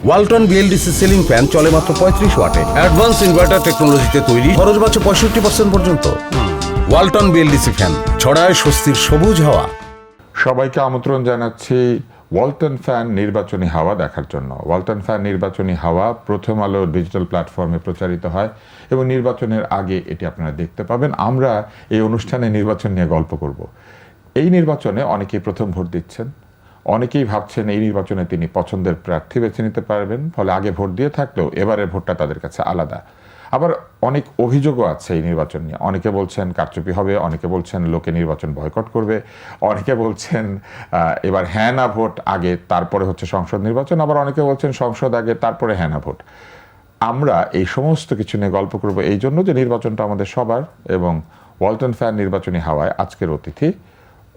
Walton BLDC ceiling fan চলে মাত্র 35 ওয়াটে। Advance inverter টেকনোলজিতে তৈরি, খরচ বাঁচে 65% পর্যন্ত। ওয়ালটন বিএলডিসি ফ্যান ছড়ায় স্বস্তির সবুজ হাওয়া। সবাইকে আমন্ত্রণ জানাচ্ছি ওয়ালটন ফ্যান নির্বাচনী হাওয়া দেখার জন্য। ওয়ালটন ফ্যান নির্বাচনী হাওয়া প্রথম আলো ডিজিটাল প্ল্যাটফর্মে প্রচারিত হয় এবং নির্বাচনের আগে এটি আপনারা দেখতে পাবেন। আমরা এই অনুষ্ঠানে নির্বাচন নিয়ে গল্প করব। এই নির্বাচনে অনেকেই প্রথম ভোট দিচ্ছেন, অনেকেই ভাবছেন এই নির্বাচনে তিনি পছন্দের প্রার্থী বেছে নিতে পারবেন, ফলে আগে ভোট দিয়ে থাকলেও এবারের ভোটটা তাদের কাছে আলাদা। আবার অনেক অভিযোগও আছে এই নির্বাচন নিয়ে। অনেকে বলছেন কারচুপি হবে, অনেকে বলছেন লোকে নির্বাচন বয়কট করবে, অনেকে বলছেন এবার হ্যাঁ না ভোট আগে তারপরে হচ্ছে সংসদ নির্বাচন, আবার অনেকে বলছেন সংসদ আগে তারপরে হ্যাঁ না ভোট। আমরা এই সমস্ত কিছু নিয়ে গল্প করব এই জন্য যে নির্বাচনটা আমাদের সবার, এবং ওয়ালটন ফ্যান নির্বাচনী হাওয়ায় আজকের অতিথি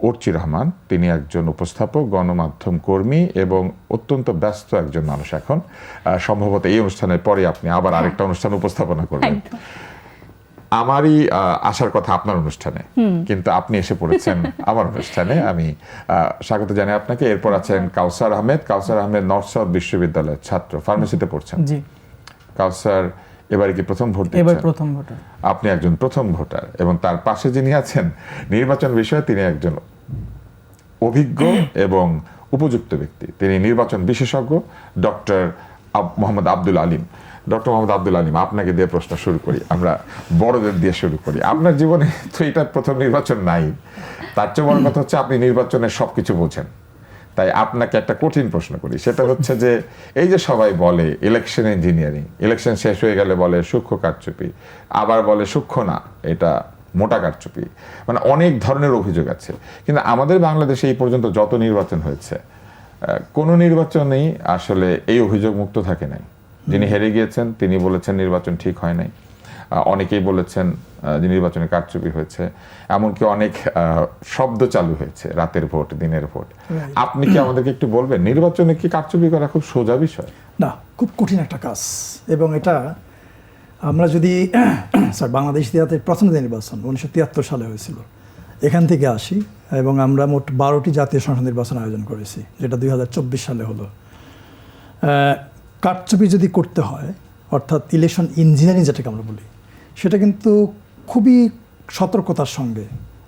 অর্চি রহমান। তিনি একজন উপস্থাপক, গণমাধ্যম কর্মী এবং অত্যন্ত ব্যস্ত একজন মানুষ এখন। সম্ভবত এই অনুষ্ঠানের পরে আপনি আবার আরেকটা অনুষ্ঠান উপস্থাপনা করবেন। আমারই আসার কথা আপনার অনুষ্ঠানে, কিন্তু আপনি এসে পড়েছেন আমার অনুষ্ঠানে। আমি স্বাগত জানাই আপনাকে। এরপর আছেন কাউসার আহমেদ। কাউসার আহমেদ নর্থ সাউথ বিশ্ববিদ্যালয়ের ছাত্র, ফার্মেসিতে পড়ছেন। জি। কাউসার এবারে কি প্রথম ভোট দিচ্ছেন? এবার প্রথম ভোটার। আপনি একজন প্রথম ভোটার, এবং তার পাশে যিনি আছেন নির্বাচন বিষয়ে তিনি একজন অভিজ্ঞ এবং উপযুক্ত ব্যক্তি। তিনি নির্বাচন বিশেষজ্ঞ ডক্টর মোহাম্মদ আব্দুল আলিম। ডক্টর মোহাম্মদ আব্দুল আলিম, আপনাকে দিয়ে প্রশ্ন শুরু করি, আমরা বড়দের দিয়ে শুরু করি। আপনার জীবনে তো এটা প্রথম নির্বাচন নাই, তার চেয়ে বড় কথা হচ্ছে আপনি নির্বাচনের সবকিছু বোঝেন। তাই আপনাকে একটা কঠিন প্রশ্ন করি, সেটা হচ্ছে যে এই যে সবাই বলে ইলেকশন ইঞ্জিনিয়ারিং, ইলেকশন শেষ হয়ে গেলে বলে সূক্ষ্ম কারচুপি, আবার বলে সূক্ষ্ম না এটা মোটা কারচুপি, মানে অনেক ধরনের অভিযোগ আছে। কিন্তু আমাদের বাংলাদেশে এই পর্যন্ত যত নির্বাচন হয়েছে কোনো নির্বাচনেই আসলে এই অভিযোগ মুক্ত থাকে নাই। যিনি হেরে গিয়েছেন তিনি বলেছেন নির্বাচন ঠিক হয় নাই, অনেকেই বলেছেন যে নির্বাচনে কারচুপি হয়েছে, এমনকি অনেক শব্দ চালু হয়েছে, রাতের ভোট, দিনের ভোট। আপনি কি আমাদেরকে একটু বলবেন নির্বাচনে কি কারচুপি করা খুব সোজা বিষয়? না, খুব কঠিন একটা কাজ। এবং এটা আমরা যদি বাংলাদেশ ইতিহাসের প্রথম যে নির্বাচন 1973 সালে হয়েছিল, এখান থেকে আসি, এবং আমরা মোট 12টি জাতীয় সংসদ নির্বাচন আয়োজন করেছি, যেটা 2024 সালে হলো। কারচুপি যদি করতে হয়, অর্থাৎ ইলেকশন ইঞ্জিনিয়ারিং যেটাকে আমরা বলি, সেটা কিন্তু খুবই সতর্কতার সঙ্গে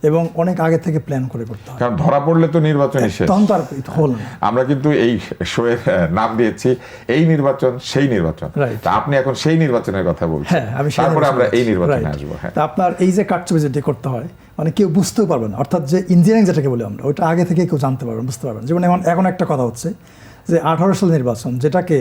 এবং অনেক আগে থেকে প্ল্যান করে করতে হয়। কারণ ধরা পড়লে তো নির্বাচন শেষ। তখন তো আর হল না। আমরা কিন্তু এই শোয়ের নাম দিয়েছি এই নির্বাচন সেই নির্বাচন। তা আপনি এখন সেই নির্বাচনের কথা বলছেন। হ্যাঁ, আমি তারপরে আমরা এই নির্বাচনে আসবো। হ্যাঁ, তা আপনার এই যে কারচুপি যেটি করতে হয়, মানে কেউ বুঝতেও পারবে না, অর্থাৎ যে ইঞ্জিনিয়ারিং যেটাকে বলি আমরা, ওইটা আগে থেকে কেউ জানতে পারবেন, বুঝতে পারবেন। যেমন এখন একটা কথা হচ্ছে যে 18 সাল নির্বাচন, যেটাকে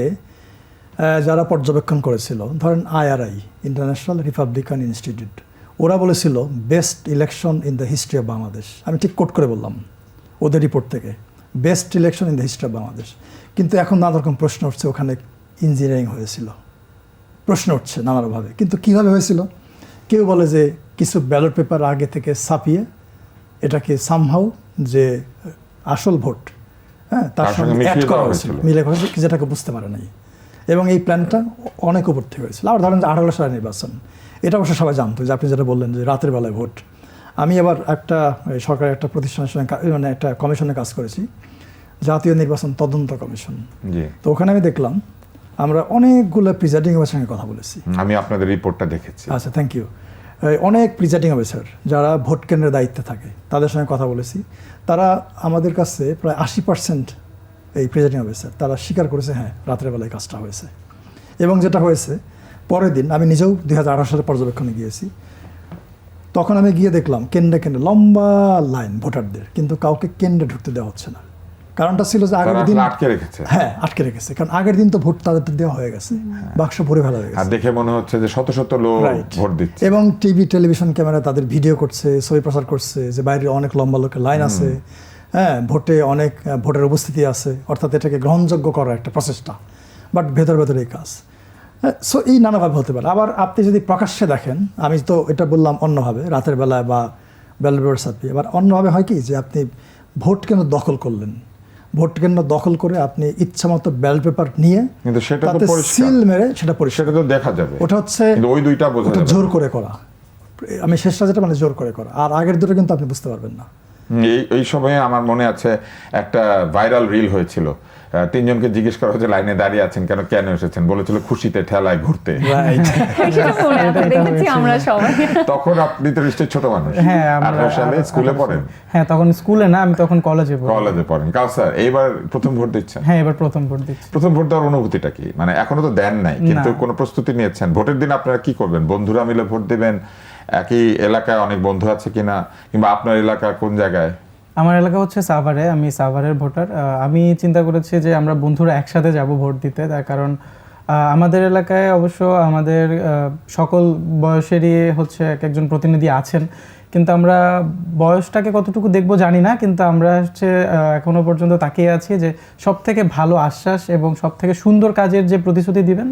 যারা পর্যবেক্ষণ করেছিল, ধরেন IRI, ইন্টারন্যাশনাল রিপাবলিকান ইনস্টিটিউট, ওরা বলেছিল best election in the history of Bangladesh. আমি ঠিক কোট করে বললাম ওদের রিপোর্ট থেকে, best election in the history of Bangladesh. কিন্তু এখন নানা রকম প্রশ্ন উঠছে, ওখানে ইঞ্জিনিয়ারিং হয়েছিল, প্রশ্ন উঠছে নানাভাবে। কিন্তু কীভাবে হয়েছিল? কেউ বলে যে কিছু ব্যালট পেপার আগে থেকে ছাপিয়ে এটাকে সামহাউ যে আসল ভোট, হ্যাঁ, তার সঙ্গে অ্যাড করা হয়েছিল, মিলে হয়েছিল, যেটাকে বুঝতে পারে নাই। এবং এই প্ল্যানটা অনেক উপর থেকে হয়েছিল। আবার ধরেন যে 18 সালের নির্বাচন, এটা অবশ্য সবাই জানতো, যে আপনি যেটা বললেন যে রাতের বেলায় ভোট। আমি আবার একটা সরকারের একটা প্রতিষ্ঠানের সঙ্গে, মানে একটা কমিশনে কাজ করেছি, জাতীয় নির্বাচন তদন্ত কমিশন। তো ওখানে আমি দেখলাম আমরা অনেকগুলো প্রিজাইডিং অফিসারের সঙ্গে কথা বলেছি। আমি আপনাদের রিপোর্টটা দেখেছি। আচ্ছা, থ্যাংক ইউ। অনেক প্রিজাইডিং অফিসার যারা ভোট কেন্দ্রের দায়িত্বে থাকে, তাদের সঙ্গে কথা বলেছি। তারা আমাদের কাছে প্রায় 80% এই প্রিজাইডিং অফিসার তারা স্বীকার করেছে, হ্যাঁ, রাতের বেলায় কাজটা হয়েছে। এবং যেটা হয়েছে, পরের দিন আমি নিজেও 2018 সালে পর্যবেক্ষণে গিয়েছি। তখন আমি গিয়ে দেখলাম কেন্দ্রে কেন্দ্রে লম্বা লাইন ভোটারদের, কিন্তু কাউকে কেন্দ্রে ঢুকতে দেওয়া হচ্ছে না। কারণটা ছিল যে আগের দিন আটকে রেখেছে। হ্যাঁ, আটকে রেখেছে, কারণ আগের দিন তো ভোট তাদের দেওয়া হয়ে গেছে, বাক্স ভরে ফেলা হয়ে গেছে। আর দেখে মনে হচ্ছে যে শত শত লোক ভোট দিচ্ছে, এবং টিভি টেলিভিশন ক্যামেরা তাদের ভিডিও করছে, ছবি প্রচার করছে যে বাইরে অনেক লম্বা লোকের লাইন আছে, হ্যাঁ, ভোটে অনেক ভোটের উপস্থিতি আছে, অর্থাৎ এটাকে গ্রহণযোগ্য করার একটা প্রচেষ্টা। বাট ভেতর ভেতর এই কাজ। সো এই নানাভাবে হতে পারে। আবার আপনি যদি প্রকাশ্যে দেখেন, আমি তো এটা বললাম অন্যভাবে, রাতের বেলায় বা ব্যালট পেপার ছাপিয়ে। এবার অন্যভাবে হয় কি, যে আপনি ভোট কেন্দ্র দখল করলেন, ভোট কেন্দ্র দখল করে আপনি ইচ্ছা মতো ব্যালট পেপার নিয়ে কিন্তু সেটা তো সিল মেরে সেটা পরিষ্কার, সেটা তো দেখা যাবে। ওটা হচ্ছে ওই দুইটা বোঝা যাবে, জোর করে করা। আমি শেষটা যেটা, মানে জোর করে করা। আর আগের দুটো কিন্তু আপনি বুঝতে পারবেন না। এই সময়ে আমার মনে আছে একটা ভাইরাল রিল হয়েছিল, তিনজনকে জিজ্ঞেস করা হচ্ছে লাইনে দাঁড়িয়ে আছেন কেন, কেন এসেছেন, বলেছিল খুশিতে ঠেলায় ঘুরতে। সেটা মনে আছে, দেখেছি আমরা সবাই। তখন আপনি তো নিশ্চয়ই ছোট মানুষ। হ্যাঁ, আমরা 18 সালে স্কুলে পড়েন? হ্যাঁ, তখন স্কুলে না, আমি তখন কলেজে পড়ি। কলেজে পড়েন। কাউসার, এইবার প্রথম ভোট দিচ্ছেন? হ্যাঁ, এবার প্রথম ভোট দিচ্ছি। প্রথম ভোট দেওয়ার অনুভূতিটা কি? মানে এখনো তো দেন নাই, কিন্তু কোনো প্রস্তুতি নিয়েছেন? ভোটের দিন আপনারা কি করবেন? বন্ধুরা মিলে ভোট দিবেন? একই এলাকায় অনেক বন্ধু আছে কিনা, কিংবা আপনার এলাকা কোন জায়গায়? আমার এলাকা হচ্ছে সাভারে, আমি সাভারের ভোটার। আমি চিন্তা করেছি যে আমরা বন্ধুরা একসাথে যাব ভোট দিতে, তার কারণ আমাদের এলাকায় অবশ্য আমাদের সকল বয়সেরই হচ্ছে এক একজন প্রতিনিধি আছেন, কিন্তু আমরা বয়সটাকে কতটুকু দেখবো জানি না, কিন্তু আমরা হচ্ছে এখনো পর্যন্ত তাকিয়ে আছি যে সব থেকে ভালো আশ্বাস এবং সব থেকে সুন্দর কাজের যে প্রতিশ্রুতি দিবেন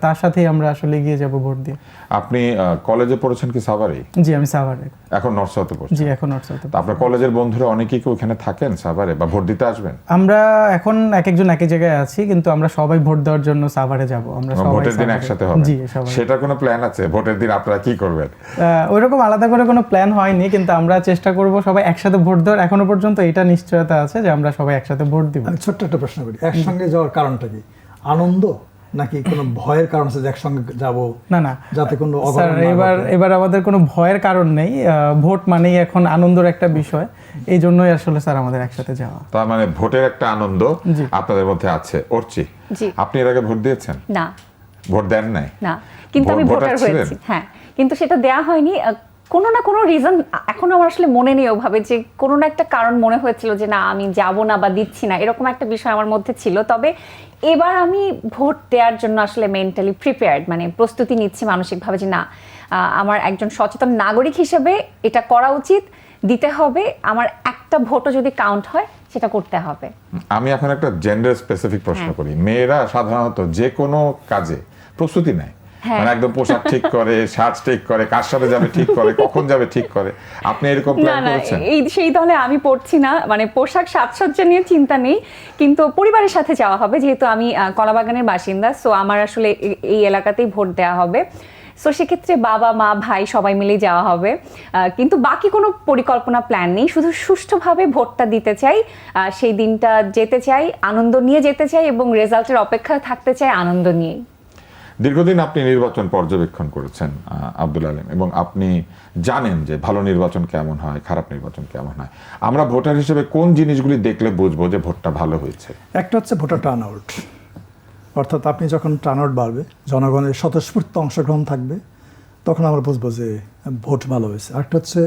তার সাথেই আমরা আসলে এগিয়ে যাব ভোট দিয়ে। আপনি কলেজে পড়েছেন কি সাভারেই? জি, আমি সাভারে। এখন নর্থ সাউথে পড়ছেন? জি, এখন নর্থ সাউথে। আপনার কলেজের বন্ধুরা অনেকেই কি ওখানে থাকেন সাভারে, বা ভোট দিতে আসবেন? আমরা এখন এক একজন এক এক জায়গায় আছি, কিন্তু আমরা সবাই ভোট দেওয়ার জন্য সাভারে যাব। আমরা সবাই ভোটের দিন একসাথে হবে? জি, সবাই। সেটা কোনো প্ল্যান আছে? ভোটের দিন আপনারা কি করবেন? ওইরকম আলাদা করে কোনো প্ল্যান হয়নি, কিন্তু আমরা চেষ্টা করব সবাই একসাথে ভোট দেওয়ার। এখনো পর্যন্ত এটা নিশ্চয়তা আছে যে আমরা সবাই একসাথে ভোট দিব। আমি ছোট্ট একটা প্রশ্ন করি, একসঙ্গে যাওয়ার কারণটা কি? আনন্দ নাকি কোনো ভয়ের কারণ আছে যে একসঙ্গে যাব? না, যাতে কোনো স্যার, এবার আমাদের কোনো ভয়ের কারণ নেই। ভোট মানেই এখন আনন্দের একটা বিষয়, এই জন্যই আসলে স্যার আমাদের একসাথে যাওয়া। তার মানে ভোটের একটা আনন্দ আপনাদের মধ্যে আছে। অর্চি, আপনি এর আগে ভোট দিয়েছেন? না। ভোট দেন নাই? না, কিন্তু আমি ভোটার হয়েছি। হ্যাঁ, কিন্তু সেটা দেয়া হয়নি কোনো না কোনো রিজন, এখনো আমার আসলে মনে নেই ওভাবে, যে কোনো না একটা কারণ মনে হয়েছিল যে না আমি যাব না বা দিচ্ছি না, এরকম একটা বিষয় আমার মধ্যে ছিল। তবে এবার আমি ভোট দেওয়ার জন্য আসলে মেন্টালি প্রিপেয়ার্ড, মানে প্রস্তুতি নিচ্ছি মানসিকভাবে যে না, আমার একজন সচেতন নাগরিক হিসেবে এটা করা উচিত, দিতে হবে, আমার একটা ভোটও যদি কাউন্ট হয় সেটা করতে হবে। আমি এখন একটা জেন্ডার স্পেসিফিক প্রশ্ন করি। মেয়েরা সাধারণত যে কোনো কাজে প্রস্তুতি নেয়, মানে একদম পোশাক ঠিক করে, শার্ট ঠিক করে, কার সাথে যাবে ঠিক করে, কখন যাবে ঠিক করে। আপনি এরকম প্ল্যান করেছেন? সেই দলে আমি পড়ছি না, মানে পোশাক সাজসজ্জা নিয়ে চিন্তা নেই, কিন্তু পরিবারের সাথে যাওয়া হবে, যেহেতু আমি কলাবাগানের বাসিন্দা, সো আমার আসলে এই এলাকাতেই ভোট দেওয়া হবে। সো সেক্ষেত্রে বাবা মা ভাই সবাই মিলেই যাওয়া হবে, কিন্তু বাকি কোনো পরিকল্পনা প্ল্যান নেই। শুধু সুষ্ঠুভাবে ভোটটা দিতে চাই, সেই দিনটা যেতে চাই, আনন্দ নিয়ে যেতে চাই, এবং রেজাল্টের অপেক্ষায় থাকতে চাই আনন্দ নিয়েই। দীর্ঘদিন আপনি নির্বাচন পর্যবেক্ষণ করেছেন আব্দুল আলিম, এবং আপনি জানেন যে ভালো নির্বাচন কেমন হয়, খারাপ নির্বাচন কেমন হয়। আমরা ভোটার হিসেবে কোন জিনিসগুলি দেখলে বুঝবো যে ভোটটা ভালো হয়েছে? একটা হচ্ছে ভোটার টার্ন আউট, অর্থাৎ আপনি যখন টার্ন আউট বাড়বে, জনগণের স্বতঃস্ফূর্ত অংশগ্রহণ থাকবে, তখন আমরা বুঝবো যে ভোট ভালো হয়েছে। আরেকটা হচ্ছে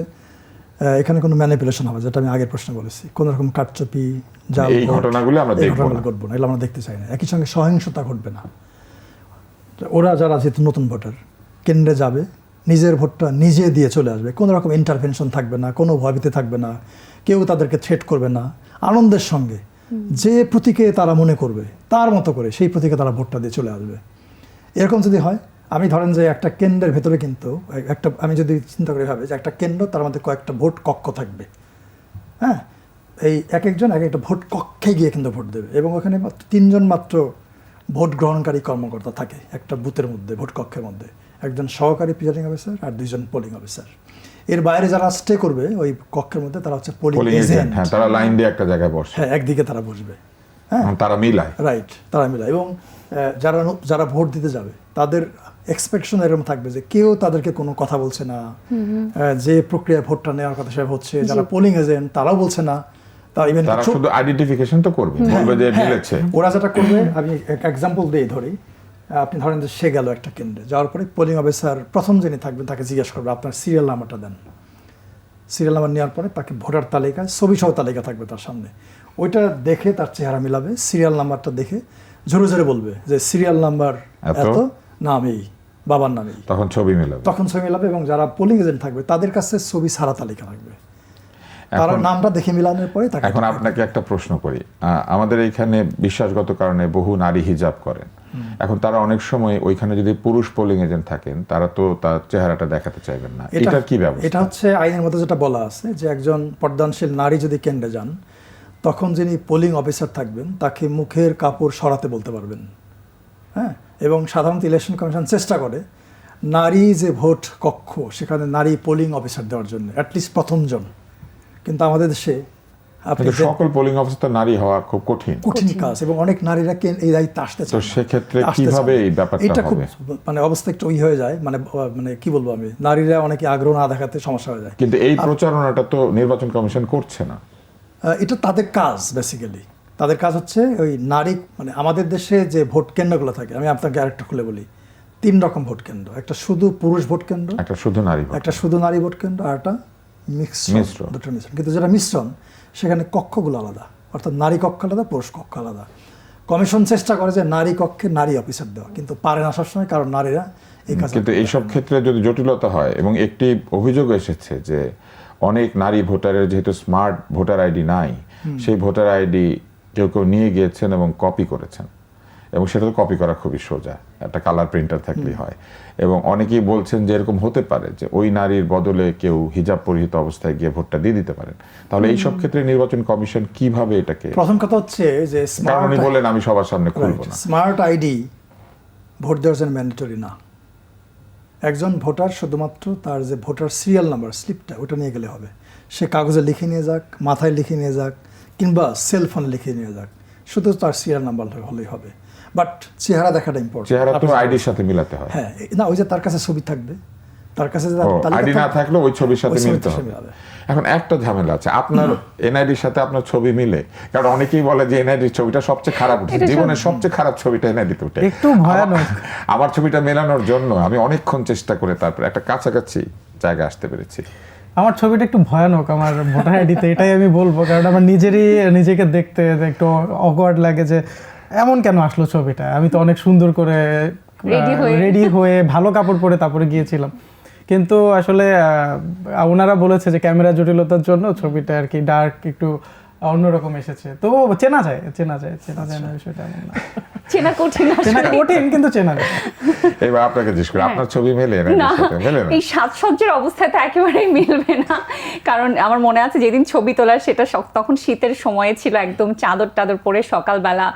এখানে কোনো ম্যানিপুলেশন হবে, যেটা আমি আগের প্রশ্ন বলেছি, কোনো রকম কারচুপি, জাল, এই ঘটনাগুলো আমরা দেখবো না, ঘটবো না, এগুলো আমরা দেখতে চাই না। একই সঙ্গে সহিংসতা ঘটবে না। ওরা যারা যেহেতু নতুন ভোটার, কেন্দ্রে যাবে, নিজের ভোটটা নিজে দিয়ে চলে আসবে, কোনো রকম ইন্টারভেনশন থাকবে না, কোনো ভয়ভীতি থাকবে না, কেউ তাদেরকে থ্রেট করবে না। আনন্দের সঙ্গে যে প্রতীকে তারা মনে করবে তার মতো করে সেই প্রতীকে তারা ভোটটা দিয়ে চলে আসবে। এরকম যদি হয়, আমি ধরেন যে একটা কেন্দ্রের ভেতরে কিন্তু আমি যদি চিন্তা করি ভাবে যে একটা কেন্দ্র, তার মধ্যে কয়েকটা ভোট কক্ষ থাকবে, হ্যাঁ, এই এক একজন এক একটা ভোট কক্ষে গিয়ে কিন্তু ভোট দেবে, এবং ওখানে মাত্র 3 জন মাত্র ভোট গ্রহণকারী কর্মকর্তা থাকে একটা বুথের মধ্যে, ভোট কক্ষের মধ্যে, একজন সহকারী প্রিজাইডিং অফিসার আর 2 জন পোলিং অফিসার। এর বাইরে যারা স্টে করবে ওই কক্ষের মধ্যে, তারা হচ্ছে পোলিং এজেন্ট। হ্যাঁ, তারা লাইন দিয়ে একটা জায়গায় বসে, হ্যাঁ, একদিকে তারা বসবে, হ্যাঁ, তারা মিলায়, রাইট, তারা মিলায়। এবং যারা ভোট দিতে যাবে তাদের এক্সপেকশন এরকম থাকবে যে কেউ তাদেরকে কোনো কথা বলছে না, যে প্রক্রিয়ায় ভোটটা নেওয়ার কথা সেটা হচ্ছে, যারা পোলিং এজেন্ট তারাও বলছে না, তারা শুধু আইডেন্টিফিকেশন তো করবে, বলবে যে মিলেছে। ওরা যেটা করবে, আমি এক্সাম্পল দিয়ে ধরি, আপনি ধরেন যে সে গেল একটা কেন্দ্রে, যাওয়ার পরে পোলিং অফিসার প্রথম যিনি থাকবেন তাকে জিজ্ঞেস করবে আপনার সিরিয়াল নাম্বারটা দেন। সিরিয়াল নাম্বার নেওয়ার পরে তাকে ভোটার তালিকায় ছবি সহ তালিকা থাকবে তার সামনে, ওইটা দেখে তার চেহারা মিলাবে, সিরিয়াল নাম্বারটা দেখে জোরে জোরে বলবে যে সিরিয়াল নাম্বার এত, নাম এই, বাবার নাম এই, তখন ছবি মিলাবে। এবং যারা পোলিং এজেন্ট থাকবে তাদের কাছে ছবি ছাড়া তালিকা থাকবে, তারা নামটা দেখে মিলানোর পরে। এখন আপনাকে একটা প্রশ্ন করি, আমাদের এইখানে বিশ্বাসগত কারণে বহু নারী হিজাব করেন, এখন তারা অনেক সময় ওইখানে যদি পুরুষ পোলিং এজেন্ট থাকেন, তারা তো তার চেহারাটা দেখাতে চাইবেন না, এটা কি ব্যবস্থা? এটা হচ্ছে আইনের মধ্যে যেটা বলা আছে যে একজন পর্দানশীল নারী যদি কেন্দ্রে যান, তখন যিনি পোলিং অফিসার থাকবেন তাকে মুখের কাপড় সরাতে বলতে পারবেন, হ্যাঁ। এবং সাধারণত ইলেকশন কমিশন চেষ্টা করে নারী যে ভোট কক্ষ, সেখানে নারী পোলিং অফিসার দেওয়ার জন্য অ্যাটলিস্ট প্রথম জন, কিন্তু আমাদের দেশে আপনি কিন্তু সকল পোলিং অফিসার নারী হওয়া খুব কঠিন। কঠিন কাজ, এবং অনেক নারীরা এই দায়িত্বে আসতে চান তো না। সেক্ষেত্রে আসতে চান কিভাবে না। এই ব্যাপারটা এটা খুব হবে? মানে অবস্থা একটু হয়ে যায়, মানে কি বলবো আমি, নারীরা অনেকে আগ্রহ না দেখাতে সমস্যা হয়ে যায়। কিন্তু এই প্রচারণাটা তো নির্বাচন কমিশন করছে না। এটা তাদের কাজ, বেসিক্যালি তাদের কাজ হচ্ছে ওই নারী, মানে আমাদের দেশে যে ভোট কেন্দ্রগুলো থাকে, আমি আপনাকে আরেকটা খুলে বলি, 3 রকম ভোট কেন্দ্র। একটা শুধু পুরুষ ভোট কেন্দ্র, একটা শুধু নারী ভোট। একটা শুধু নারী ভোট কেন্দ্র, আর একটা মিশ্রণ, দুটো মিশ্রণ। কিন্তু যেটা মিশ্রণ, সেখানে কক্ষগুলো আলাদা, অর্থাৎ নারী কক্ষ আলাদা, পুরুষ কক্ষ আলাদা। কমিশন চেষ্টা করে যে নারী কক্ষে নারী অফিসার দেওয়া, কিন্তু পারে না সবসময়, কারণ নারীরা এই কাজ। কিন্তু এইসব ক্ষেত্রে যদি জটিলতা হয়, এবং একটি অভিযোগ এসেছে যে অনেক নারী ভোটারের যেহেতু স্মার্ট ভোটার আইডি নাই, সেই ভোটার আইডি কেউ কেউ নিয়ে গিয়েছেন এবং কপি করেছেন, এবং সেটা তো কপি করা খুবই সোজা, একটা কালার প্রিন্টার থাকলেই হয়। এবং অনেকেই বলছেন যে এরকম হতে পারে যে ওই নারীর বদলে কেউ হিজাব পরিহিত অবস্থায় গিয়ে ভোটটা দিয়ে দিতে পারেন। তাহলে এইসব ক্ষেত্রে নির্বাচন কমিশন কিভাবে এটাকে, প্রথম কথা হচ্ছে যে কারণ উনি বলেন আমি সবার সামনে খুলবো না। স্মার্ট আইডি ভোট দেওয়ার জন্য ম্যান্ডেটরি না। একজন ভোটার শুধুমাত্র তার যে ভোটার সিরিয়াল নাম্বার স্লিপটা, ওটা নিয়ে গেলে হবে। সে কাগজে লিখে নিয়ে যাক, মাথায় লিখে নিয়ে যাক, কিংবা সেল ফোনে লিখে নিয়ে যাক, শুধু তার সিরিয়াল নাম্বার হলেই হবে। বাট চেহারা দেখাটা ইম্পর্টেন্ট। চেহারা তো আইডির সাথে মিলাতে হয়। হ্যাঁ, না, ওই যে তার কাছে ছবি থাকবে, তার কাছে যে আইডি না থাকলে ওই ছবির সাথে ওই ছবির মিলতে সাথে হবে। মিলাবে। এখন একটা ঝামেলা আছে, আপনার এনআইডির সাথে আপনার ছবি মিলে, কারণ অনেকেই বলে যে এনআইডির ছবিটা সবচেয়ে খারাপ উঠেছে, জীবনের সবচেয়ে খারাপ ছবিটা এনআইডিতে উঠে। একটু ভয়ানক। আমার ছবিটা মেলানোর জন্য আমি অনেকক্ষণ চেষ্টা করে তারপরে একটা কাছাকাছি জায়গায় আসতে পেরেছি। আমার ছবিটা একটু ভয়ানক আমার ভোটার আইডিতে, এটাই আমি বলবো, কারণ আমার নিজেকে দেখতে একটু অকওয়ার্ড লাগে যে এমন কেন আসলো ছবিটা। আমি তো অনেক সুন্দর করে রেডি হয়ে ভালো কাপড় পরে তারপরে গিয়েছিলাম, কিন্তু আসলে ওনারা বলেছে যে ক্যামেরা জটিলতার জন্য ছবিটা আর কি ডার্ক একটু অন্যরকম এসেছে। তো চেনা যায় না, বিষয়টা এমন না। চেনা কঠিন কিন্তু চেনা যায়। এবার আপনাকে জিজ্ঞেস করি, আপনার ছবি মেলে না, এনআইডির সাথে মেলে না? এই সাজসজ্জার অবস্থায় তো একেবারেই মিলবে না। কারণ আমার মনে আছে যেদিন ছবি তোলার, সেটা তখন শীতের সময়ে ছিল, একদম চাদর টাদর পরে সকালবেলা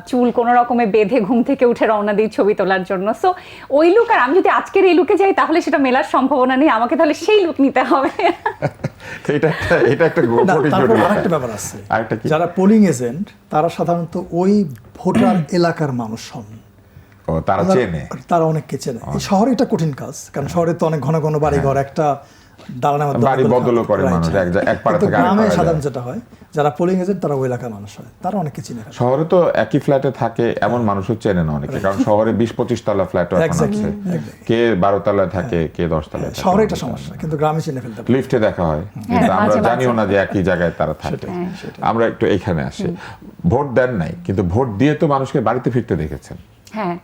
চুল কোনো রকমে বেঁধে ঘুম থেকে উঠে রওনা দিই ছবি তোলার জন্য। সো ওই লুক আর আমি যদি আজকের এই লুকে যাই, তাহলে সেটা মেলার সম্ভাবনা নেই, আমাকে তাহলে সেই লুক নিতে হবে। এটা একটা তারপর আরেকটা ব্যাপার আছে, আরেকটা কি? যারা পোলিং এজেন্ট তারা সাধারণত ওই ভোটার এলাকার মানুষ হন, তারা চেনে, তারা অনেককে চেনে। এই শহরে এটা কঠিন কাজ, কারণ শহরে তো অনেক ঘন ঘন বাড়ি ঘর, একটা দালানের মধ্যে বাড়ি বদলও করে Right. মানুষ, এক পাড়া কিন্তু থেকে আরেক গ্রামে পাড়ায় সাধারণ যায়। যেটা হয়, যারা পোলিং এজেন্ট তারা ওই এলাকার মানুষ হয়, তারা অনেককে চিনে ফেলে। শহরে তো একই ফ্ল্যাটে থাকে এমন মানুষও চেনে না অনেকে, কারণ শহরে 20-25 তলা ফ্ল্যাটও এখন Exactly, আছে, exactly. কে 12 তলায় থাকে, কে 10 তলায় থাকে। শহরে এটা সমস্যা, কিন্তু গ্রামে চিনে ফেলতে পারে। লিফটে দেখা হয়, কিন্তু আমরা মাঝে মাঝে। জানিও না যে একই জায়গায় তারা থাকে। আমরা একটু এখানে আসি, ভোট দেন নাই, কিন্তু ভোট দিয়ে তো মানুষকে বাড়িতে ফিরতে দেখেছেন। হ্যাঁ,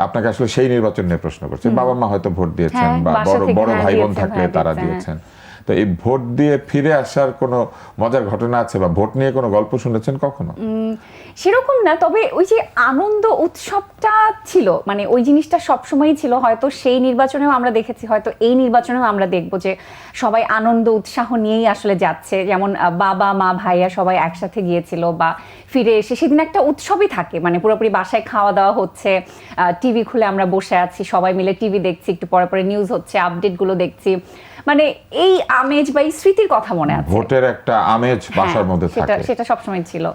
আপনাকে আসলে সেই নির্বাচন নিয়ে প্রশ্ন করছে। বাবা মা হয়তো ভোট দিয়েছেন, হ্যাঁ, বা বাসা থেকে, বড় হ্যাঁ, ভাই বোন দিয়েছেন, থাকলে হ্যাঁ, তারা দিয়েছেন, দিয়েছেন। তো এই ভোট দিয়ে ফিরে আসার কোনো মজার ঘটনা আছে, বা ভোট নিয়ে কোনো গল্প শুনেছেন কখনো? সেরকম না, তবে ওই যে আনন্দ উৎসবটা ছিল, মানে ওই জিনিসটা সবসময়ই ছিল। হয়তো সেই নির্বাচনেও আমরা দেখেছি, হয়তো এই নির্বাচনেও আমরা দেখবো যে সবাই আনন্দ উৎসাহ নিয়েই আসলে যাচ্ছে। যেমন বাবা মা ভাইয়া সবাই একসাথে গিয়েছিল, বা ফিরে এসে সেদিন একটা উৎসবই থাকে, মানে পুরোপুরি বাসায় খাওয়া দাওয়া হচ্ছে, টিভি খুলে আমরা বসে আছি, সবাই মিলে টিভি দেখছি, একটু পরে পরে নিউজ হচ্ছে, আপডেটগুলো দেখছি, মানে এই আমেজ বা এই স্মৃতির কথা মনে আছে। ভোটের একটা আমেজ বাসার মধ্যে থাকে, সেটা সবসময় ছিল।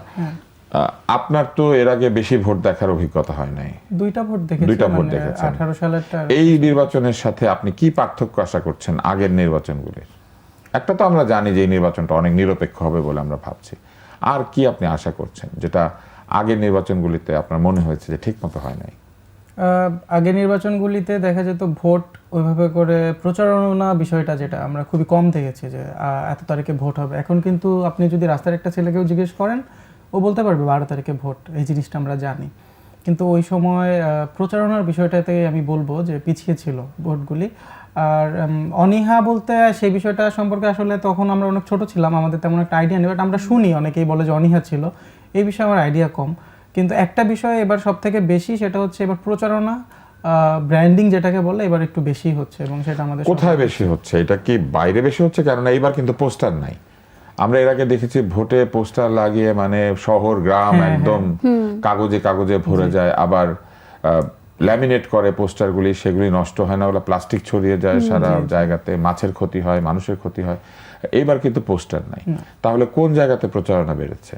আপনার তো এর আগে বেশি ভোট দেখার অভিজ্ঞতা হয় নাই, দুইটা ভোট দেখেছি, 2টা ভোট মানে দেখেছেন। 18 সালেরটা। এই নির্বাচনের সাথে আপনি কি পার্থক্য আশা করছেন আগের নির্বাচনগুলির? একটা তো আমরা জানি যে এই নির্বাচনটা অনেক নিরপেক্ষ হবে বলে আমরা ভাবছি, আর কি আপনি আশা করছেন যেটা আগের নির্বাচনগুলিতে আপনার মনে হয়েছে যে ঠিক মতো হয় নাই? আগে নির্বাচনগুলিতে দেখা যেত ভোট ওইভাবে করে প্রচারণা বিষয়টা, যেটা আমরা খুবই কম দেখেছি যে এত তারিখে ভোট হবে। এখন কিন্তু আপনি যদি রাস্তার একটা ছেলেকেও জিজ্ঞেস করেন, ও বলতে পারবে 12 তারিখে ভোট, এই জিনিসটা আমরা জানি। কিন্তু ওই সময় প্রচারণার বিষয়টাতে আমি বলবো যে পিছিয়ে ছিল ভোটগুলি। আর অনীহা বলতে সেই বিষয়টা সম্পর্কে আসলে তখন আমরা অনেক ছোট ছিলাম, আমাদের তেমন একটা আইডিয়া নেই, বাট আমরা শুনি অনেকেই বলে যে অনীহা ছিল, এই বিষয়ে আমার আইডিয়া কম। কিন্তু একটা বিষয় এবার সব থেকে বেশি, সেটা হচ্ছে এবার প্রচারণা, ব্র্যান্ডিং যেটাকে বলে, এবার একটু বেশি হচ্ছে, এবং সেটা আমাদের কোথায় বেশি হচ্ছে? এটা কি বাইরে বেশি হচ্ছে? কেননা এইবার কিন্তু পোস্টার নাই। আমরা এর আগে দেখেছি ভোটে পোস্টার লাগিয়ে মানে শহর গ্রাম একদম কাগজে কাগজে ভরে যায়, আবার ল্যামিনেট করে পোস্টারগুলি, সেগুলি নষ্ট হয় না, ওগুলো প্লাস্টিক ছড়িয়ে যায় সারা জায়গাতে, মাছের ক্ষতি হয়, মানুষের ক্ষতি হয়। এইবার কিন্তু পোস্টার নাই, তাহলে কোন জায়গাতে প্রচারণা বেড়েছে?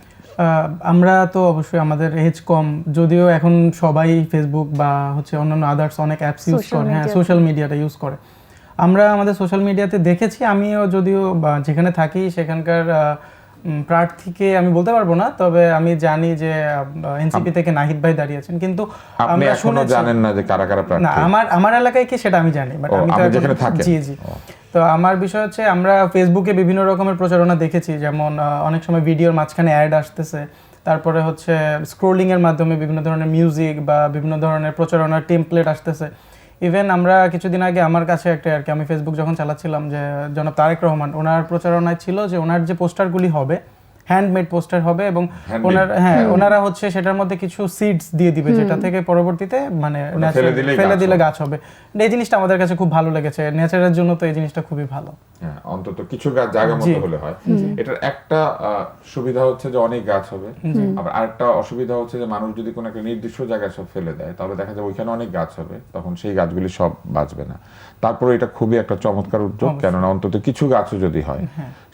আমরা তো অবশ্যই আমাদের এজ কম, যদিও এখন সবাই ফেসবুক বা হচ্ছে অন্যান্য আদার্স অনেক অ্যাপস ইউজ করে, হ্যাঁ সোশ্যাল মিডিয়াটা ইউজ করে। আমরা আমাদের সোশ্যাল মিডিয়াতে দেখেছি, আমিও যদিও যেখানে থাকি সেখানকার প্রার্থীকে আমি বলতে পারবো না, তবে আমি জানি যে এনসিপি থেকে নাহিদ ভাই দাঁড়িয়েছেন, কিন্তু আপনি আমরা এখনো শুনেছি জানেন না যে কারা কারা প্রার্থী? না, আমার এলাকায় কি সেটা আমি জানি, বাট আমি তো আপনি এখন- যেখানে থাকেন। জি জি। তো আমার বিষয় হচ্ছে আমরা ফেসবুকে বিভিন্ন রকমের প্রচারণা দেখেছি, যেমন অনেক সময় ভিডিওর মাঝখানে অ্যাড আসতেছে, তারপরে হচ্ছে স্ক্রোলিং এর মাধ্যমে বিভিন্ন ধরনের মিউজিক বা বিভিন্ন ধরনের প্রচারণার টেমপ্লেট আসতেছে। ইভেন আমরা কিছুদিন আগে আমার কাছে একটা আর কি, আমি ফেসবুক যখন চালাচ্ছিলাম, যে জনাব তারেক রহমান ওনার প্রচারণায় ছিল যে ওনার যে পোস্টারগুলি হবে হ্যান্ডমেড পোস্টার হবে, এবং ওনারা হচ্ছে সেটার মধ্যে কিছু সিডস দিয়ে দিবে, যেটা থেকে পরবর্তীতে মানে ফেলে দিলে গাছ হবে। এই জিনিসটা আমাদের কাছে খুব ভালো লেগেছে, নেচারের জন্য তো এই জিনিসটা খুবই ভালো। হ্যাঁ, অন্তত কিছু গাছ জায়গা মতো হলে হয়। এটার একটা সুবিধা হচ্ছে যে অনেক গাছ হবে, আবার আরেকটা অসুবিধা হচ্ছে যে মানুষ যদি কোনো একটা নির্দিষ্ট জায়গায় সব ফেলে দেয়, তাহলে দেখা যায় ওইখানে অনেক গাছ হবে, তখন সেই গাছগুলি সব বাঁচবে না। তারপরে এটা খুবই একটা চমৎকার উদ্যোগ, কেননা অন্তত কিছু গাছও যদি হয়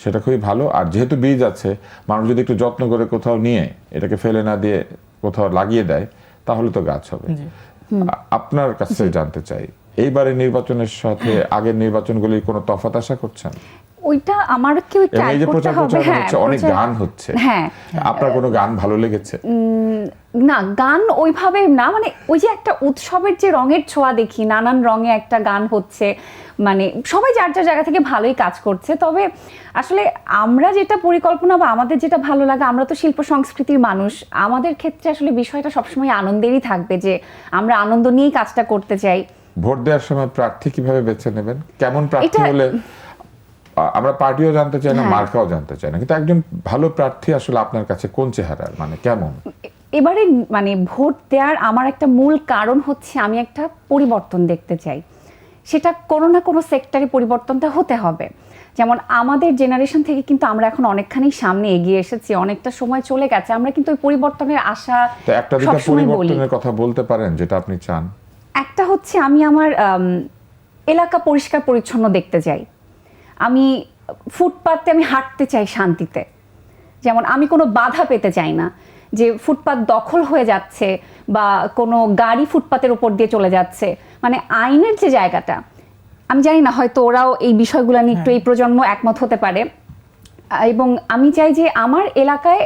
সেটা খুবই ভালো। আর যেহেতু বীজ আছে, মানুষ যদি একটু যত্ন করে কোথাও নিয়ে এটাকে ফেলে না দিয়ে কোথাও লাগিয়ে দেয়, তাহলে তো গাছ হবে। আপনার কাছে জানতে চাই, এইবারের নির্বাচনের সাথে আগের নির্বাচনগুলির কোনো তফাৎ আশা করছেন? ওইটা আমারকেও একটু এবং এই অ্যাড যে করতে প্রচার হবে। প্রচারণা হ্যাঁ, হচ্ছে, অনেক গান হচ্ছে, হ্যাঁ আপনার কোনো গান ভালো লেগেছে? না, গান ওইভাবে না, মানে ওই যে একটা উৎসবের যে রঙের ছোঁয়া দেখি, নানান রঙে একটা গান হচ্ছে, মানে সবাই যার যার জায়গা থেকে ভালোই কাজ করছে। তবে আসলে আমরা যেটা পরিকল্পনা বা আমাদের যেটা ভালো লাগে, আমরা তো শিল্প সংস্কৃতির মানুষ, আমাদের ক্ষেত্রে আসলে বিষয়টা সবসময় আনন্দেরই থাকবে, যে আমরা আনন্দ নিয়েই কাজটা করতে চাই। ভোট দেওয়ার সময় প্রার্থী কিভাবে বেছে নেবেন? কেমন প্রার্থী হলে? আমরা পার্টিও জানতে চাই না, মার্কাও জানতে চাই না, কিন্তু একজন ভালো প্রার্থী আসলে আপনার কাছে কোন চেহারার, মানে কেমন? এবারে মানে ভোট দেওয়ার আমার একটা মূল কারণ হচ্ছে আমি একটা পরিবর্তন দেখতে চাই, সেটা কোনো না কোনো সেক্টরে পরিবর্তনটা হতে হবে। যেমন আমাদের জেনারেশন থেকে কিন্তু আমরা এখন অনেকখানি সামনে এগিয়ে এসেছি, অনেকটা সময় চলে গেছে, আমরা কিন্তু ওই পরিবর্তনের আশা তো একটা দুটো সবসময় বলি। পরিবর্তনের কথা বলতে পারেন যেটা আপনি চান? একটা হচ্ছে আমি আমার এলাকা পরিষ্কার পরিচ্ছন্ন দেখতে চাই, আমি ফুটপাতে আমি হাঁটতে চাই শান্তিতে, যেমন আমি কোনো বাধা পেতে চাই না যে ফুটপাত দখল হয়ে যাচ্ছে বা কোনো গাড়ি ফুটপাতের উপর দিয়ে চলে যাচ্ছে, মানে আইনের যে জায়গাটা, আমি জানি না হয়তো ওরাও এই বিষয়গুলো নিয়ে একটু এই প্রজন্ম একমত হতে পারে, এবং আমি চাই যে আমার এলাকায়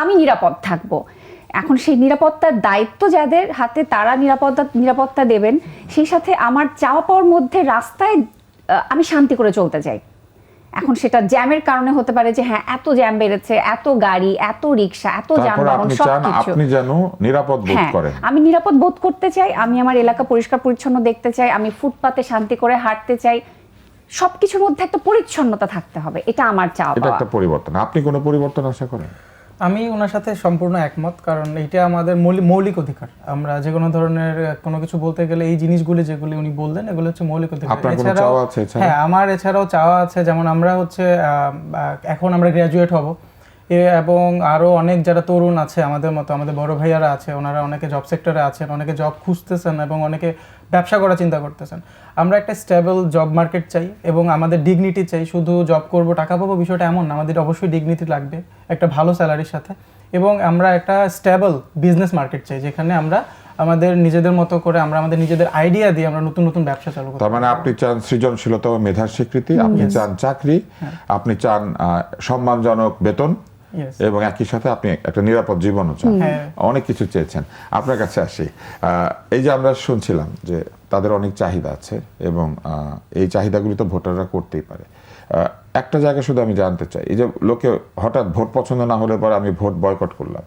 আমি নিরাপদ থাকবো। এখন সেই নিরাপত্তার দায়িত্ব যাদের হাতে, তারা নিরাপত্তা দেবেন, সেই সাথে আমার চাওয়া পাওয়ার মধ্যে রাস্তায় আমি শান্তি করে চলতে চাই। এখন সেটা জ্যামের কারণে হতে পারে, যে হ্যাঁ এত জ্যাম বেড়েছে, এত গাড়ি, এত রিক্সা, এত যানবাহন, সবকিছু। আপনি যেন নিরাপদ বোধ করেন। আমি নিরাপদ বোধ করতে চাই, আমি আমার এলাকা পরিষ্কার পরিচ্ছন্ন দেখতে চাই, আমি ফুটপাতে শান্তি করে হাঁটতে চাই, সবকিছুর মধ্যে একটা পরিচ্ছন্নতা থাকতে হবে, এটা আমার চাওয়া। এটা একটা পরিবর্তন। আপনি কোনো পরিবর্তন আশা করেন? আমি ওনার সাথে সম্পূর্ণ একমত, কারণ এটা আমাদের মৌলিক অধিকার। আমরা যে কোনো ধরনের কোনো কিছু বলতে গেলে এই জিনিসগুলি যেগুলি উনি বললেন, এগুলো হচ্ছে মৌলিক অধিকার। হ্যাঁ, আমার এছাড়াও চাওয়া আছে, যেমন আমরা হচ্ছে এখন আমরা গ্র্যাজুয়েট হব, এবং আরও অনেক যারা তরুণ আছে আমাদের মতো, আমাদের বড় ভাইয়ারা আছে, ওনারা অনেকে জব সেক্টরে আছেন, অনেকে জব খুঁজতেছেন এবং অনেকে ব্যবসা করার চিন্তা করতেছেন। আমরা একটা স্টেবল জব মার্কেট চাই এবং আমাদের ডিগনিটি চাই। শুধু জব করব টাকা পাবো বিষয়টা এমন না, আমাদের অবশ্যই ডিগনিটি লাগবে একটা ভালো স্যালারির সাথে, এবং আমরা একটা স্টেবল বিজনেস মার্কেট চাই, যেখানে আমরা আমাদের নিজেদের মতো করে, আমরা আমাদের নিজেদের আইডিয়া দিয়ে আমরা নতুন নতুন ব্যবসা চালু করতে। তার মানে আপনি চান সৃজনশীলতা ও মেধার স্বীকৃতি, আপনি চান চাকরি, আপনি চান সম্মানজনক বেতন, এবং একই সাথে আপনি একটা নিরাপদ জীবনও চান। অনেক কিছু চেয়েছেন। আপনার কাছে আসি, এই যে আমরা শুনছিলাম যে তাদের অনেক চাহিদা আছে, এবং এই চাহিদাগুলি তো ভোটাররা করতেই পারে। একটা জায়গা শুধু আমি জানতে চাই, এই যে লোকে হঠাৎ ভোট পছন্দ না হলে পরে আমি ভোট বয়কট করলাম,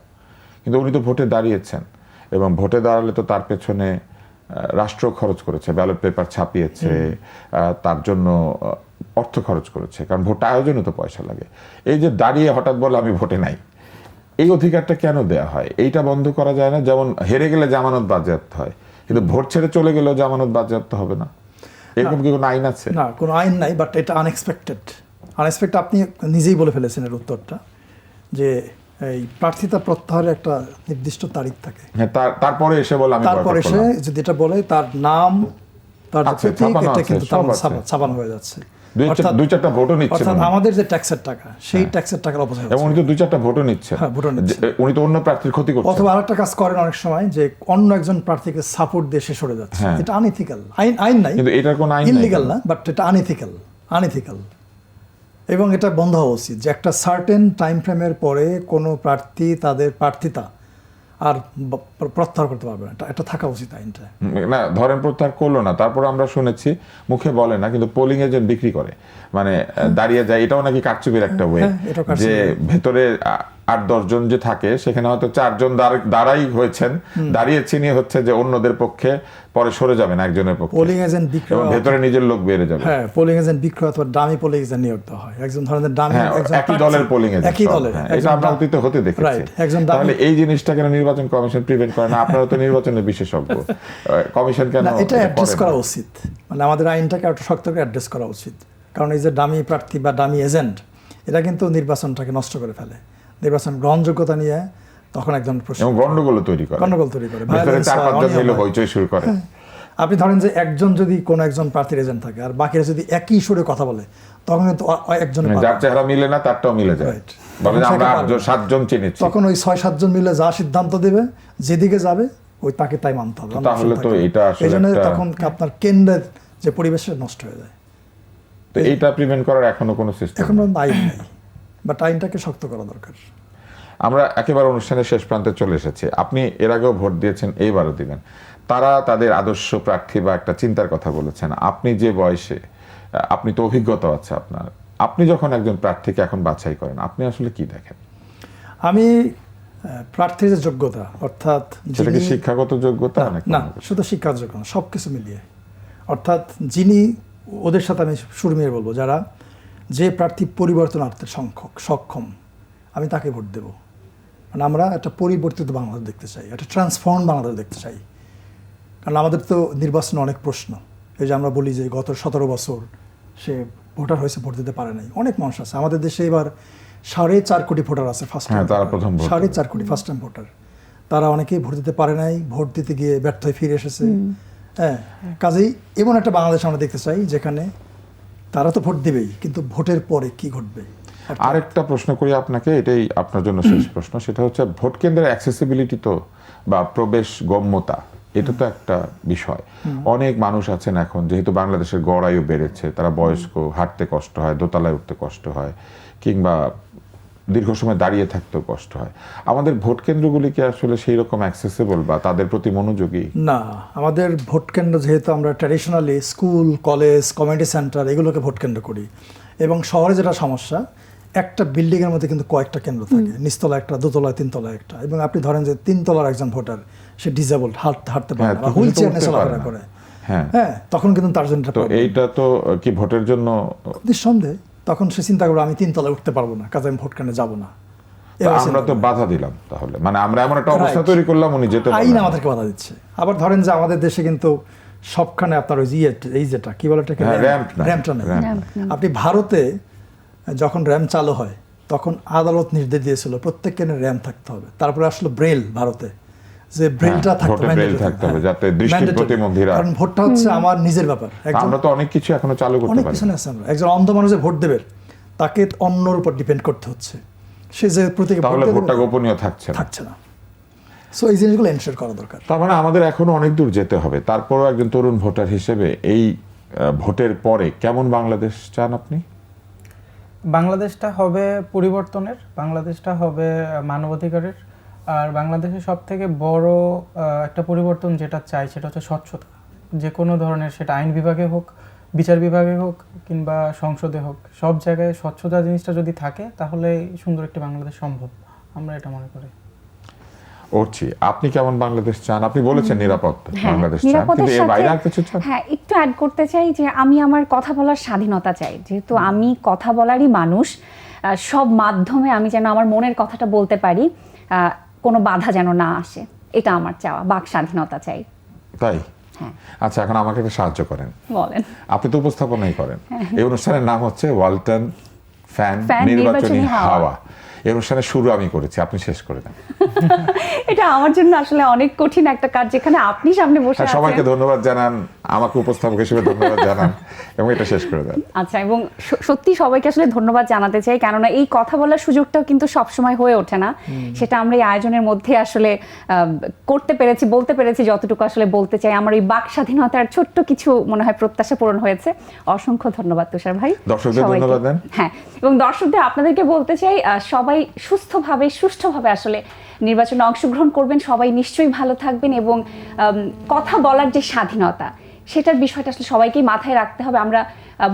কিন্তু উনি তো ভোটে দাঁড়িয়েছেন, এবং ভোটে দাঁড়ালে তো তার পেছনে রাষ্ট্র খরচ করেছে, ব্যালট পেপার ছাপিয়েছে, তার জন্য অর্থ খরচ করেছে, কারণ ভোট আয়োজনে তো পয়সা লাগে। এই যে দাঁড়িয়ে হঠাৎ বলে আমি ভোটে নাই, এই অধিকারটা কেন দেয়া হয়? এইটা বন্ধ করা যায় না? যেমন হেরে গেলে জামানত বাজেয়াপ্ত হয়, কিন্তু ভোট ছেড়ে চলে গেলেও জামানত বাজেয়াপ্ত হবে না, এরকম কি কোনো আইন আছে? না, কোনো আইন নাই, বাট এটা আনএক্সপেক্টেড। আপনি নিজেই বলে ফেলেছেন এর উত্তরটা, যে এই প্রার্থিতা প্রত্যাহারের একটা নির্দিষ্ট তারিখ থাকে। হ্যাঁ, তারপরে এসে বলে আমি তারপরে এসে যদি এটা বলে তার নাম, তার এটা কিন্তু ছাপানো হয়ে যাচ্ছে। দুই চারটা ভোটও নিচ্ছেন অর্থাৎ উনি। আমাদের যে ট্যাক্সের টাকা সেই ট্যাক্সের টাকার অপচয় এবং হচ্ছে। উনি তো দুই চারটা ভোটও নিচ্ছেন। হ্যাঁ, ভোটও নিচ্ছেন। উনি তো অন্য প্রার্থীর ক্ষতি করছেন। অথবা আরেকটা কাজ করেন অনেক সময় যে অন্য একজন প্রার্থীকে সাপোর্ট দিয়ে সে সরে যাচ্ছে, হ্যাঁ। এটা আনইথিক্যাল। আইন নাই, কিন্তু এটার কোনো আইন নাই ইনলিগাল কেন? না, বাট এটা আনইথিক্যাল। এবং এটা বন্ধ হওয়া উচিত যে একটা সার্টেন টাইম ফ্রেমের পরে কোনো প্রার্থী তাদের প্রার্থিতা আর প্রত্যাহার করতে পারবে না, এটা থাকা উচিত আইনটা। না, ধরেন প্রত্যাহার করলো না, তারপর আমরা শুনেছি মুখে বলে না কিন্তু পোলিং এজেন্ট বিক্রি করে, মানে দাঁড়িয়ে যায়, এটাও নাকি কারচুপির একটা ওয়ে। হ্যাঁ, এটাও কারচুপি। যে ভেতরে 8-10 জন যে থাকে সেখানে হয়তো 4 জন দাঁড়াই হয়েছেন, দাঁড়িয়ে চিনিয়ে হচ্ছে যে অন্যদের পক্ষে পরে সরে যাবেন একজনের পক্ষে, পোলিং এজেন্ট বিক্রয়, এবং ভেতরে নিজের লোক বেড়ে যাবে। হ্যাঁ, পোলিং এজেন্ট বিক্রয় অথবা ডামি পোলিং এজেন্ট নিয়োগ দেওয়া হয়। একজন ধরনের ডামি, হ্যাঁ, একজন একই দলের পোলিং এজেন্ট, একই দলের, এটা আমরা অতীতে হতে দেখেছি। রাইট, একজন ডামি। তাহলে এই জিনিসটা কেন নির্বাচন কমিশন প্রিভেন্ট করে না? আপনারা তো নির্বাচনের বিশেষজ্ঞ, কমিশন কেন না, এটা অ্যাড্রেস করে করা না? উচিত, মানে আমাদের আইনটাকে একটু শক্ত করে অ্যাড্রেস করা উচিত। কারণ এই যে ডামি প্রার্থী বা ডামি এজেন্ট, এটা কিন্তু নির্বাচনটাকে নষ্ট করে ফেলে। নির্বাচন গ্রহণযোগ্যতা নিয়ে তখন একজন প্রশ্ন, এবং গন্ডগোল তৈরি করে, গন্ডগোল তৈরি করে, ভেতরে violence 4-5 জন হয়, মিলে অনিয়ম হয়। হইচই শুরু করে। আপনি ধরেন যে একজন যদি কোনো একজন প্রার্থীর এজেন্ট থাকে আর বাকিরা যদি একই সুরে কথা বলে, তখন কিন্তু একজনের যার চেহারা মিলে না তারটাও মিলে যায়, Right. বলে যে তখন আমরা সেটা পারবে 7 জন চিনেছি। তখন ওই 6-7 জন মিলে যা সিদ্ধান্ত দেবে, যেদিকে যাবে ওই তাকে তাই মানতে হবে। তাহলে তো এটা আসলে এই জন্য একটা- তখন আপনার কেন্দ্রের যে পরিবেশ নষ্ট হয়ে যায়। তো এইটা প্রিভেন্ট করার এখনো কোনো সিস্টেম এখন পর্যন্ত আইন নেই, বাট আইনটাকে শক্ত করা দরকার। আমরা একেবারে অনুষ্ঠানের শেষ প্রান্তে চলে এসেছি। আপনি এর আগেও ভোট দিয়েছেন, এইবারও দিবেন। তারা তাদের আদর্শ প্রার্থী বা একটা চিন্তার কথা বলেছেন। আপনি যে বয়সে, আপনি তো অভিজ্ঞতা আছে আপনার, আপনি যখন একজন প্রার্থীকে এখন বাছাই করেন, আপনি আসলে কি দেখেন? আমি প্রার্থীর যে যোগ্যতা, অর্থাৎ সেটা কি যিনি- শিক্ষাগত যোগ্যতা নাকি না, অন্য কিছু? শুধু শিক্ষার যোগ্যতা, সব কিছু মিলিয়ে। অর্থাৎ যিনি, ওদের সাথে আমি শুরু মেয়ে বলবো, যারা যে প্রার্থী পরিবর্তনার্থে সক্ষম, আমি তাকে ভোট দেব। মানে আমরা একটা পরিবর্তিত বাংলাদেশ দেখতে চাই, একটা ট্রান্সফর্ম বাংলাদেশ দেখতে চাই। কারণ আমাদের তো নির্বাচনে অনেক প্রশ্ন। এই যে আমরা বলি যে গত 17 বছর সে ভোটার হয়েছে, ভোট দিতে পারে নাই। অনেক মানুষ আছে আমাদের দেশে, এবার 4.5 কোটি ভোটার আছে ফার্স্ট টাইম। হ্যাঁ, তারা প্রথম ভোট 4.5 কোটি ফার্স্ট টাইম ভোটার। তারা অনেকেই ভোট দিতে পারে নাই, ভোট দিতে গিয়ে ব্যর্থ হয়ে ফিরে এসেছে। হ্যাঁ, কাজেই এমন একটা বাংলাদেশ আমরা দেখতে চাই যেখানে তারা তো ভোট দেবেই, কিন্তু ভোটের পরে কি ঘটবে। আরেকটা প্রশ্ন করি আপনাকে, এটাই আপনার জন্য শেষ প্রশ্ন, সেটা হচ্ছে ভোট কেন্দ্রের অ্যাক্সেসিবিলিটি তো বা প্রবেশ গম্যতা, এটা তো একটা বিষয়। অনেক মানুষ আছেন এখন, যেহেতু বাংলাদেশের গড় আয়ু বেড়েছে, তারা বয়স্ক, হাঁটতে কষ্ট হয়, দোতলায় উঠতে কষ্ট হয়, কিংবা দীর্ঘ সময় দাঁড়িয়ে থাকতেও কষ্ট হয়। আমাদের ভোট কেন্দ্রগুলি কি আসলে সেই রকম অ্যাক্সেসিবল বা তাদের প্রতি মনোযোগী? না, আমাদের ভোট কেন্দ্র যেহেতু আমরা traditionally school, college, community centre এগুলোকে ভোট কেন্দ্র করি, এবং শহরে যেটা সমস্যা, একটা বিল্ডিংয়ের মধ্যে কিন্তু কয়েকটা কেন্দ্র থাকে, নিচতলা একটা, দোতলায়, তিনতলায় একটা। এবং আপনি ধরেন যে 3 তলার একজন ভোটার, সে ডিসেবলড, হাঁটতে পারে হ্যাঁ, না, তখন হুইল সে তো চেয়ার নিয়ে উঠতে চলাফেরা পারে না। করে। হ্যাঁ, হ্যাঁ, তখন কিন্তু তার জন্য এটা তো problem। এইটা তো কি ভোটের জন্য? নিঃসন্দেহে তখন সে চিন্তা করবে আমি 3 তলায় উঠতে পারবো না, কাজে আমি ভোট কেন্দ্রে যাবো না। তো আমরা তো বাধা দিলাম, তাহলে মানে আমরা এমন একটা অবস্থা Right. তৈরি করলাম উনি যেতে আইন পারবেন না। আমাদেরকে বাধা দিচ্ছে। আবার ধরেন যে আমাদের দেশে কিন্তু সবখানে আপনার ওই এই যেটা কি বলে এটাকে, হ্যাঁ, ramp নাই। র্যাম্পটা নেই। Ramp আপনি ভারতে যখন র্যাম্প চালু হয়, তখন আদালত নির্দেশ দিয়েছিল প্রত্যেক কেন্দ্রে র্যাম্প থাকতে হবে। তারপরে আসলো ব্রেল ভারতে, যে ব্রেলটা থাকতে ভোটে mandatory braille থাকতে হবে, হ্যাঁ, যাতে দৃষ্টি mandatory। প্রতিবন্ধীরা- কারণ ভোটটা হচ্ছে আমার নিজের ব্যাপার। একজন আমরা তো অনেক কিছু এখনো চালু করতে অনেক পারি। পিছনে আছে আমরা। একজন অন্ধ মানুষ যে ভোট দেবে, তাকে অন্যর উপর ডিপেন্ড করতে হচ্ছে। সে যে প্রত্যেকে ভোট তাহলে দেবে, ভোটটা গোপনীয় থাকছে না। থাকছে না। সো এই জিনিসগুলো এনশিওর করা দরকার। তার মানে আমাদের এখনো অনেক দূর যেতে হবে। তারপরও একজন তরুণ ভোটার হিসেবে এই ভোটের পরে কেমন বাংলাদেশ চান আপনি? বাংলাদেশটা হবে পরিবর্তনের, বাংলাদেশটা হবে মানবাধিকারের, আর বাংলাদেশের সব থেকে বড় একটা পরিবর্তন যেটা চাই সেটা হচ্ছে স্বচ্ছতা। যে কোনো ধরনের, সেটা আইন বিভাগে হোক, বিচার বিভাগে হোক, কিংবা সংসদে হোক, সব জায়গায় স্বচ্ছতা জিনিসটা যদি থাকে তাহলে সুন্দর একটি বাংলাদেশ সম্ভব, আমরা এটা মনে করি। ওরছি, আপনি কেমন বাংলাদেশ চান? আপনি বলেছেন নিরাপদ বাংলাদেশ চান, নিরাপদের কিন্তু এর বাইরে সাথে- আর কিছু চান? হ্যাঁ, একটু অ্যাড করতে চাই যে আমি আমার কথা বলার স্বাধীনতা চাই। যেহেতু আমি কথা বলারই মানুষ, সব মাধ্যমে আমি যেন আমার মনের কথাটা বলতে পারি, কোনো বাধা যেন না আসে, এটা আমার চাওয়া। বাক স্বাধীনতা চাই। তাই? হ্যাঁ, আচ্ছা, এখন আমাকে একটা সাহায্য করেন। বলেন। আপনি তো উপস্থাপনাই করেন। এই অনুষ্ঠানের নাম হচ্ছে ওয়ালটন ফ্যান ফ্যান নির্বাচনী নির্বাচনী হাওয়া। হাওয়া। এই অনুষ্ঠানের শুরু আমি করেছি, আপনি শেষ করে দেন। এটা আমার জন্য আসলে অনেক কঠিন একটা কাজ, যেখানে আপনি সামনে বসে হ্যাঁ, আছেন। সবাইকে ধন্যবাদ জানান। আমাকে উপস্থাপক হিসেবে ধন্যবাদ জানান এবং এটা শেষ করে দেন। আচ্ছা, এবং সত্যি সবাইকে আসলে ধন্যবাদ জানাতে চাই, কেননা এই কথা বলার সুযোগটাও কিন্তু সবসময় হয়ে ওঠে না। সেটা আমরা এই আয়োজনের মধ্যে আসলে করতে পেরেছি, বলতে পেরেছি যতটুকু আসলে বলতে চাই। আমার এই বাক স্বাধীনতার ছোট্ট কিছু মনে হয় প্রত্যাশা পূরণ হয়েছে। অসংখ্য ধন্যবাদ তুষার ভাই। দর্শকদের সবাইকে। ধন্যবাদ দেন। হ্যাঁ, এবং দর্শকদের আপনাদেরকে বলতে চাই সবাই সুস্থভাবে সুষ্ঠুভাবে আসলে নির্বাচনে অংশগ্রহণ করবেন, সবাই নিশ্চয়ই ভালো থাকবেন, এবং কথা বলার যে স্বাধীনতা সেটার বিষয়টা আসলে সবাইকেই মাথায় রাখতে হবে। আমরা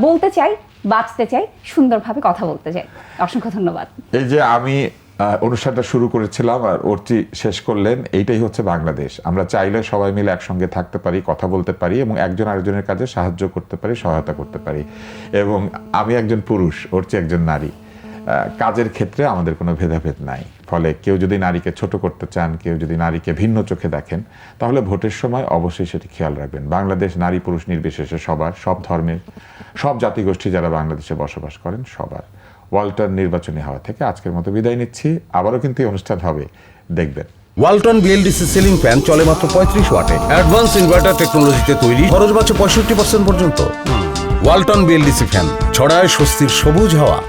বলতে চাই, বাঁচতে চাই, সুন্দরভাবে কথা বলতে চাই। অসংখ্য ধন্যবাদ। এই যে আমি অনুষ্ঠানটা শুরু করেছিলাম আর অর্চি শেষ করলেন, এইটাই হচ্ছে বাংলাদেশ। আমরা চাইলে সবাই মিলে একসঙ্গে থাকতে পারি, কথা বলতে পারি এবং একজন আরেকজনের কাজে সাহায্য করতে পারি, সহায়তা করতে পারি। এবং আমি একজন পুরুষ, অর্চি একজন নারী, কাজের ক্ষেত্রে আমাদের কোনো ভেদাভেদ নাই। ফলে কেউ যদি নারীকে ছোট করতে চান, কেউ যদি নারীকে ভিন্ন চোখে দেখেন, তাহলে ভোটের সময় অবশ্যই সেটি খেয়াল রাখবেন। বাংলাদেশ নারী পুরুষ নির্বিশেষে সবার, সব ধর্মের, সব জাতিগোষ্ঠী যারা বাংলাদেশে বসবাস করেন সবার। ওয়ালটন নির্বাচনী হাওয়া থেকে আজকের মতো বিদায় নিচ্ছি। আবারও কিন্তু এই অনুষ্ঠান হবে, দেখবেন। ওয়ালটন বিএলডিসি সিলিং ফ্যান চলে মাত্র 35 ওয়াটে। অ্যাডভান্স ইনভার্টার টেকনোলজিতে তৈরি, খরচ বাঁচে 65% পর্যন্ত। ওয়ালটন বিএলডিসি ফ্যান ছড়ায় স্বস্তির সবুজ হাওয়া।